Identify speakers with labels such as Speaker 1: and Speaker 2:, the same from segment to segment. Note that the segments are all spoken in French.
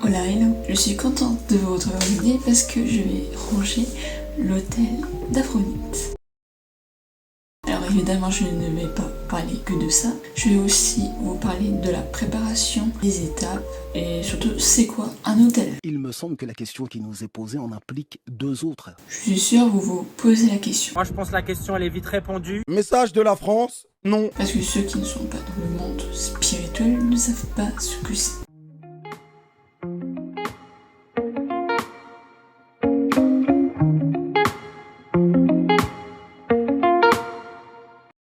Speaker 1: Hola, hello. Je suis contente de vous retrouver aujourd'hui parce que je vais ranger l'hôtel d'Aphrodite. Alors évidemment, je ne vais pas parler que de ça. Je vais aussi vous parler de la préparation, des étapes et surtout c'est quoi un hôtel.
Speaker 2: Il me semble que la question qui nous est posée en implique deux autres.
Speaker 1: Je suis sûre vous vous posez la question.
Speaker 3: Moi je pense que la question elle est vite répondue.
Speaker 4: Message de la France, non.
Speaker 1: Parce que ceux qui ne sont pas dans le monde spirituel ne savent pas ce que c'est.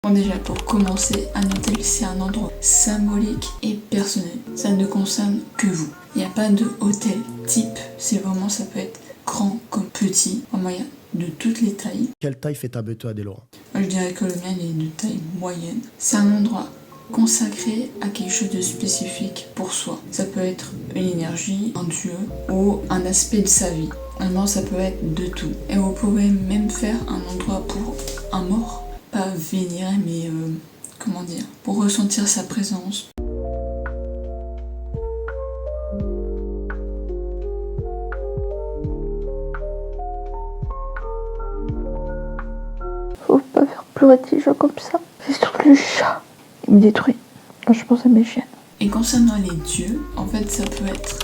Speaker 1: Bon, déjà pour commencer, un hôtel c'est un endroit symbolique et personnel. Ça ne concerne que vous. Il n'y a pas de hôtel type, c'est vraiment ça peut être grand comme petit, vraiment il y a de toutes les tailles.
Speaker 2: Quelle taille fait ta beuteau, Adélora?
Speaker 1: Moi, je dirais que le mien il est de taille moyenne. C'est un endroit consacré à quelque chose de spécifique pour soi. Ça peut être une énergie, un dieu ou un aspect de sa vie. Vraiment ça peut être de tout. Et vous pouvez même faire un endroit pour un mort. Pas vénérer mais comment dire, pour ressentir sa présence.
Speaker 5: Faut pas faire pleurer des gens comme ça. C'est surtout le chat. Il me détruit. Quand je pense à mes chiennes.
Speaker 1: Et concernant les dieux, en fait ça peut être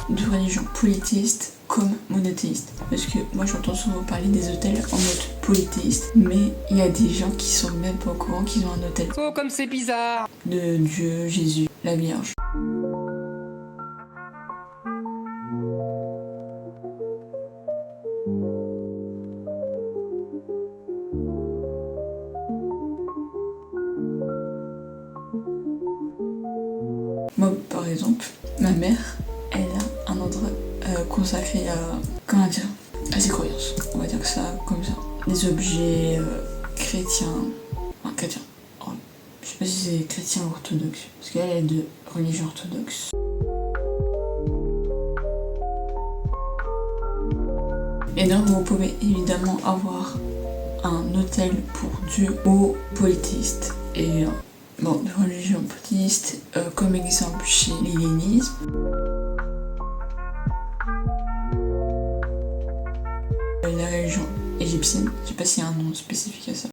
Speaker 1: de religion polythéiste comme monothéiste. Parce que moi j'entends souvent parler des hôtels en mode polythéiste, mais il y a des gens qui sont même pas au courant qu'ils ont un hôtel.
Speaker 3: Oh comme c'est bizarre.
Speaker 1: De Dieu, Jésus, la Vierge. Moi, par exemple, ma mère, elle a un endroit consacré à, comment dire, à ses croyances. On va dire que ça, comme ça. Des objets chrétiens, enfin chrétiens. Oh, je sais pas si c'est chrétien ou orthodoxe, parce qu'elle est de religion orthodoxe. Et donc vous pouvez évidemment avoir un hôtel pour Dieu ou polythéiste. Et bon, de religion polythéiste, comme exemple chez l'hellénisme. La religion égyptienne, je sais pas s'il y a un nom spécifique à ça.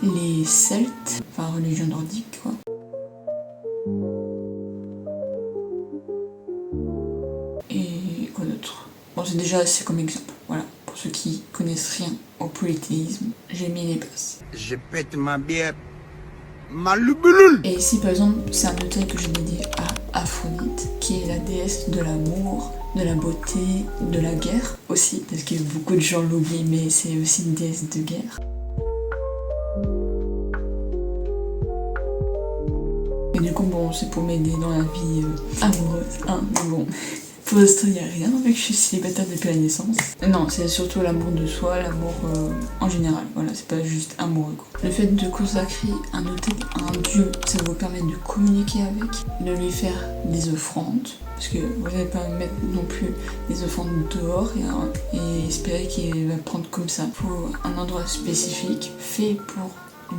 Speaker 1: Les Celtes, enfin religion nordique quoi. Et quoi d'autre? Bon, c'est déjà assez comme exemple, voilà. Pour ceux qui connaissent rien au polythéisme, j'ai mis les bases.
Speaker 4: Je pète ma bière. Malubulul.
Speaker 1: Et ici par exemple, c'est un hôtel que j'ai dédié à Aphrodite, qui est la déesse de l'amour, de la beauté, de la guerre aussi, parce que beaucoup de gens l'oublient, mais c'est aussi une déesse de guerre. Et du coup, bon, c'est pour m'aider dans la vie amoureuse, hein, mais bon. Pour l'instant, il n'y a rien, vu que je suis célibataire depuis la naissance. Non, c'est surtout l'amour de soi, l'amour en général, voilà, c'est pas juste amoureux quoi. Le fait de consacrer un hôtel à un dieu, ça vous permet de communiquer avec, de lui faire des offrandes, parce que vous n'allez pas mettre non plus des offrandes dehors et espérer qu'il va prendre comme ça. Il faut un endroit spécifique fait pour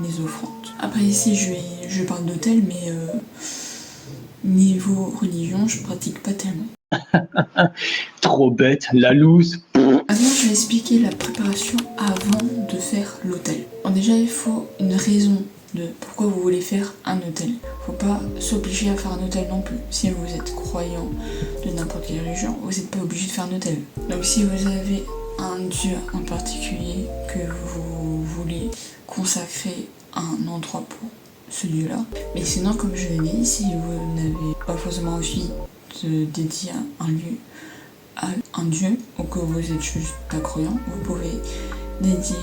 Speaker 1: les offrandes. Après ici, je parle d'hôtel, mais niveau religion, je pratique pas tellement.
Speaker 6: Trop bête, la loose.
Speaker 1: Maintenant, je vais expliquer la préparation avant de faire l'hôtel. Bon, déjà, il faut une raison de pourquoi vous voulez faire un hôtel. Faut pas s'obliger à faire un hôtel non plus. Si vous êtes croyant de n'importe quelle religion, vous n'êtes pas obligé de faire un hôtel. Donc si vous avez un dieu en particulier que vous voulez consacrer un endroit pour ce dieu-là. Mais sinon, comme je l'ai dit, si vous n'avez pas forcément envie de dédier un lieu à un dieu ou que vous êtes juste pas croyant, vous pouvez dédier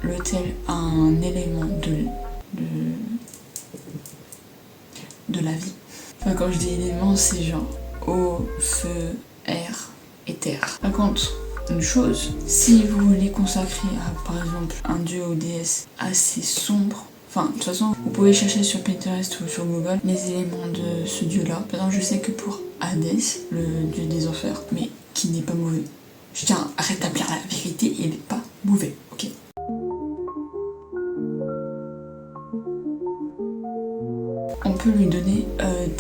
Speaker 1: l'hôtel à un élément de la vie. Enfin, quand je dis élément, c'est genre eau, feu, air et terre. Par contre, une chose, si vous voulez consacrer à par exemple un dieu ou déesse assez sombre, enfin, de toute façon, vous pouvez chercher sur Pinterest ou sur Google les éléments de ce dieu-là. Par exemple, je sais que pour Hadès, le dieu des enfers, mais qui n'est pas mauvais. Je tiens à rétablir la vérité, il n'est pas mauvais, ok? On peut lui donner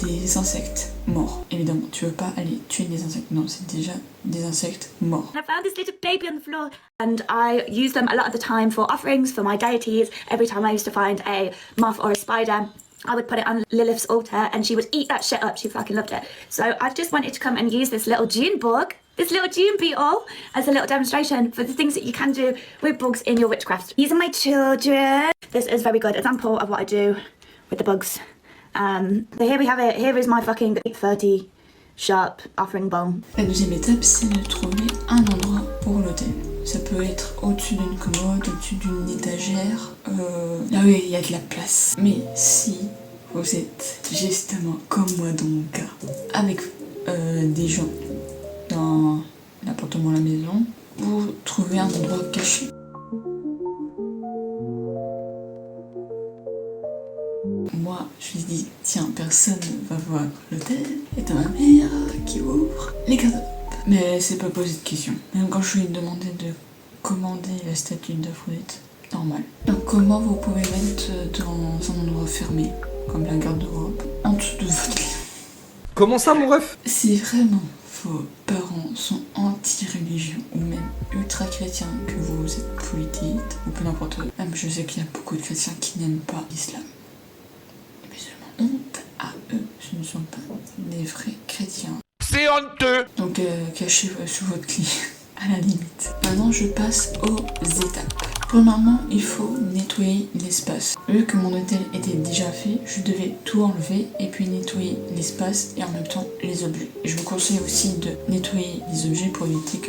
Speaker 1: des insectes morts. Évidemment, tu veux pas aller tuer des insectes. Non, c'est déjà des insectes morts.
Speaker 7: I found this little baby on the floor and I use them a lot of the time for offerings for my deities. Every time I used to find a moth or a spider, I would put it on Lilith's altar and she would eat that shit up. She fucking loved it. So I've just wanted to come and use this little June bug, this little June beetle, as a little demonstration for the things that you can do with bugs in your witchcraft. These are my children. This is a very good example of what I do with the bugs. So here we have it. Here is my fucking 830 sharp offering bowl.
Speaker 1: La deuxième étape, c'est de trouver un endroit pour l'autel. Ça peut être au-dessus d'une commode, au-dessus d'une étagère, là où il y a de la place. Mais si vous êtes justement comme moi dans mon cas, avec des gens dans l'appartement, la maison, vous trouvez un endroit caché. Moi, je lui dis, tiens, personne ne va voir l'hôtel, et t'as ma mère qui ouvre les garde-robes. Mais c'est pas posé de questions. Même quand je lui ai demandé de commander la statue d'Aphrodite, normal. Donc comment vous pouvez mettre dans un endroit fermé, comme la garde-robe, en dessous de votre lit?
Speaker 3: Comment ça, mon ref?
Speaker 1: Si vraiment vos parents sont anti-religion ou même ultra-chrétiens, que vous êtes polythéiste ou peu n'importe quoi, même je sais qu'il y a beaucoup de chrétiens qui n'aiment pas l'islam. Les musulmans, honte à eux, ce ne sont pas des vrais chrétiens.
Speaker 4: C'est honteux.
Speaker 1: Donc cachez-vous sous votre lit, à la limite. Maintenant je passe aux étapes. Premièrement, il faut nettoyer l'espace. Vu que mon hôtel était déjà fait, je devais tout enlever et puis nettoyer l'espace et en même temps les objets. Je vous conseille aussi de nettoyer les objets pour éviter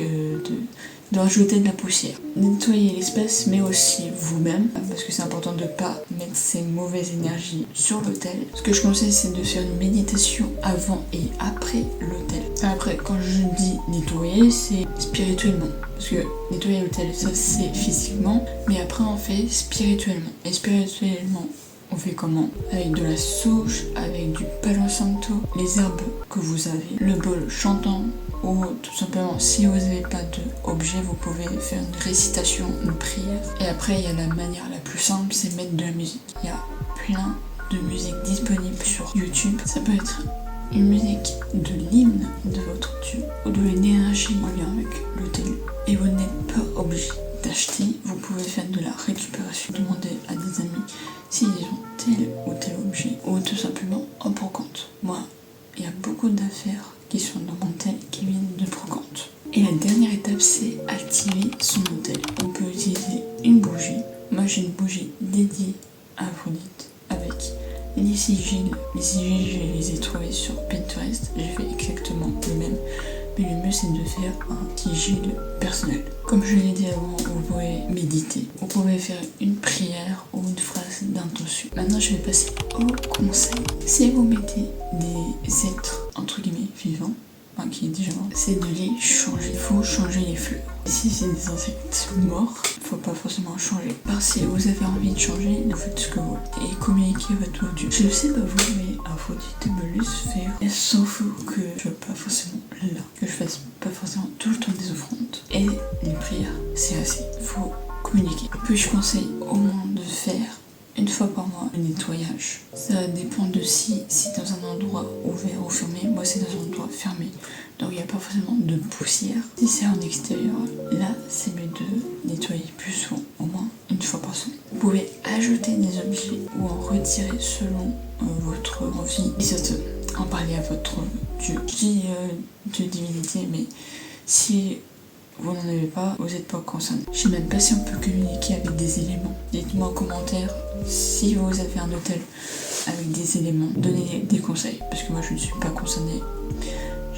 Speaker 1: de rajouter de la poussière. Nettoyer l'espace mais aussi vous-même parce que c'est important de ne pas mettre ces mauvaises énergies sur l'hôtel. Ce que je conseille, c'est de faire une méditation avant et après l'hôtel. Après, quand je dis nettoyer, c'est spirituellement. Parce que nettoyer l'hôtel, ça c'est physiquement, mais après on fait spirituellement. Et spirituellement, on fait comment? Avec de la sauge, avec du palo santo, les herbes que vous avez, le bol chantant, ou tout simplement si vous n'avez pas d'objet, vous pouvez faire une récitation, une prière. Et après, il y a la manière la plus simple, c'est mettre de la musique. Il y a plein de musique disponible sur YouTube. Ça peut être une musique de l'hymne de votre dieu ou de l'énergie en lien avec l'hôtel. Et vous n'êtes pas obligé d'acheter, vous pouvez faire de la récupération. Demandez à des amis s'ils ont tel ou tel objet ou tout simplement en brocante. Moi, il y a beaucoup d'affaires qui sont dans mon hôtel qui viennent de brocante. Et la dernière étape, c'est activer son hôtel. On peut utiliser une bougie. Moi, j'ai une bougie dédiée à Aphrodite avec les sigils. Les sigils, je les ai trouvés sur Pinterest. J'ai fait exactement le même. Mais le mieux, c'est de faire un sigil personnel. Comme je l'ai dit avant, vous pouvez méditer. Vous pouvez faire une prière ou une phrase d'intention. Maintenant, je vais passer au conseil. Si vous mettez des êtres, entre guillemets, vivants, qui est déjà mort, c'est de les changer. Il faut changer les fleurs. Si c'est des insectes morts, il faut pas forcément changer. Parce que si vous avez envie de changer, vous faites ce que vous voulez. Et communiquez avec votre dieu. Je ne sais pas vous, mais Aphrodite me laisse faire. Elle s'en fout que je sois pas forcément là. Que je fasse pas forcément tout le temps des offrandes. Et les prières, c'est assez. Il faut communiquer. Puis je conseille au moins de faire une fois par mois le nettoyage. Ça dépend de si c'est dans un endroit ouvert ou fermé. Moi c'est dans un endroit fermé, donc il n'y a pas forcément de poussière. Si c'est en extérieur, là c'est mieux de nettoyer plus souvent, au moins une fois par semaine. Vous pouvez ajouter des objets ou en retirer selon votre envie et surtout en parler à votre dieu. Je dis de divinité, mais si vous n'en avez pas, vous n'êtes pas concerné. Je sais même pas si on peut communiquer avec des éléments. Dites-moi en commentaire si vous avez un hôtel avec des éléments. Donnez des conseils, parce que moi je ne suis pas concernée.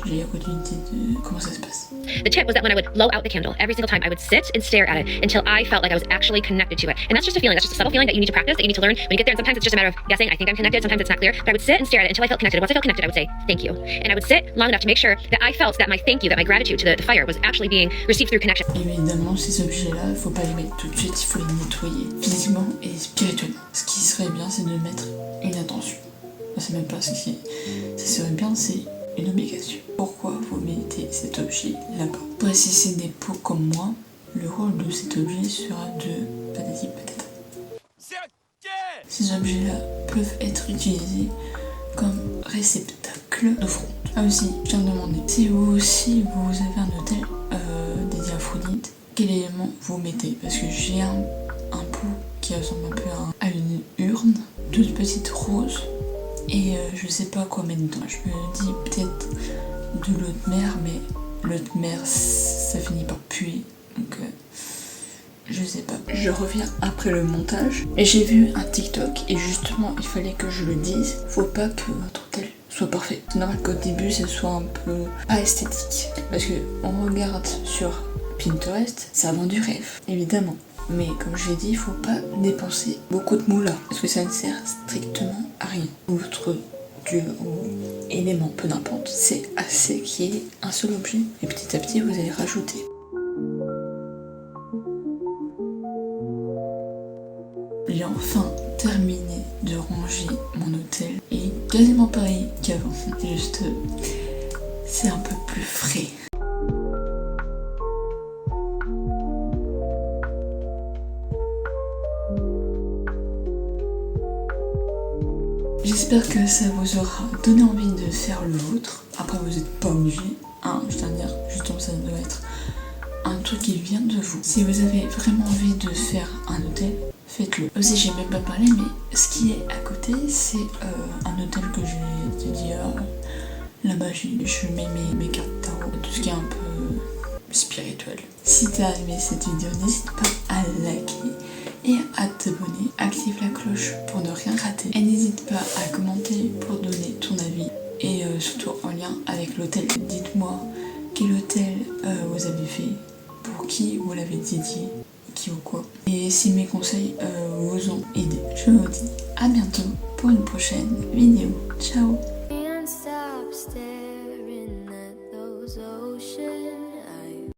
Speaker 1: J'ai aucune idée de comment ça se passe.
Speaker 8: The tip was that when I would blow out the candle, every single time I would sit and stare at it until I felt like I was actually connected to it. And that's just a feeling, that's just a subtle feeling that you need to practice, that you need to learn when you get there. And sometimes it's just a matter of guessing, I think I'm connected, sometimes it's not clear. But I would sit and stare at it until I felt connected. And once I felt connected, I would say, thank you. And I would sit long enough to make sure that I felt that my thank you, that my gratitude to the fire was actually being received through connection.
Speaker 1: Évidemment, ces objets-là, il ne faut pas les mettre tout de suite, il faut les nettoyer physiquement et spirituellement. Ce qui serait bien, c'est de mettre une intention. C'est même pas ce qui serait bien, c'est une obligation. Pourquoi vous mettez cet objet là-bas? Après, si c'est des pots comme moi, le rôle de cet objet sera de patati patata. Ces objets-là peuvent être utilisés réceptacle d'offrande. Ah aussi, je tiens à demander, si vous aussi vous avez un hôtel dédié à Aphrodite, quel élément vous mettez? Parce que j'ai un pot qui ressemble un peu à une urne, toute petite rose, et je sais pas quoi mettre dedans. Je me dis peut-être de l'eau de mer, mais l'eau de mer ça finit par puer, donc je sais pas. Je reviens après le montage et j'ai vu un TikTok et justement il fallait que je le dise. Faut pas que votre hôtel soit parfait. C'est normal qu'au début ça soit un peu pas esthétique. Parce que on regarde sur Pinterest, ça vend du rêve, évidemment. Mais comme je l'ai dit, il faut pas dépenser beaucoup de moula. Parce que ça ne sert strictement à rien. Votre Dieu ou élément, peu d'importe, c'est assez qu'il y ait un seul objet. Et petit à petit vous allez rajouter. J'ai enfin terminé de ranger mon hôtel et quasiment pareil qu'avant, juste c'est un peu plus frais. J'espère que ça vous aura donné envie de faire l'autre. Après vous n'êtes pas obligé, hein, je tiens à dire, justement ça doit être un truc qui vient de vous. Si vous avez vraiment envie de faire un hôtel, faites-le. Aussi j'ai même pas parlé, mais ce qui est à côté c'est un hôtel que j'ai dédié à la magie. Je mets mes cartes tarot, tout ce qui est un peu spirituel. Si t'as aimé cette vidéo, n'hésite pas à liker et à t'abonner. Active la cloche pour ne rien rater. Et n'hésite pas à commenter pour donner ton avis. Et surtout en lien avec l'hôtel. Dites-moi quel hôtel vous avez fait, pour qui vous l'avez dédié, qui ou quoi. Et si mes conseils vous ont aidé. Je vous dis à bientôt pour une prochaine vidéo. Ciao.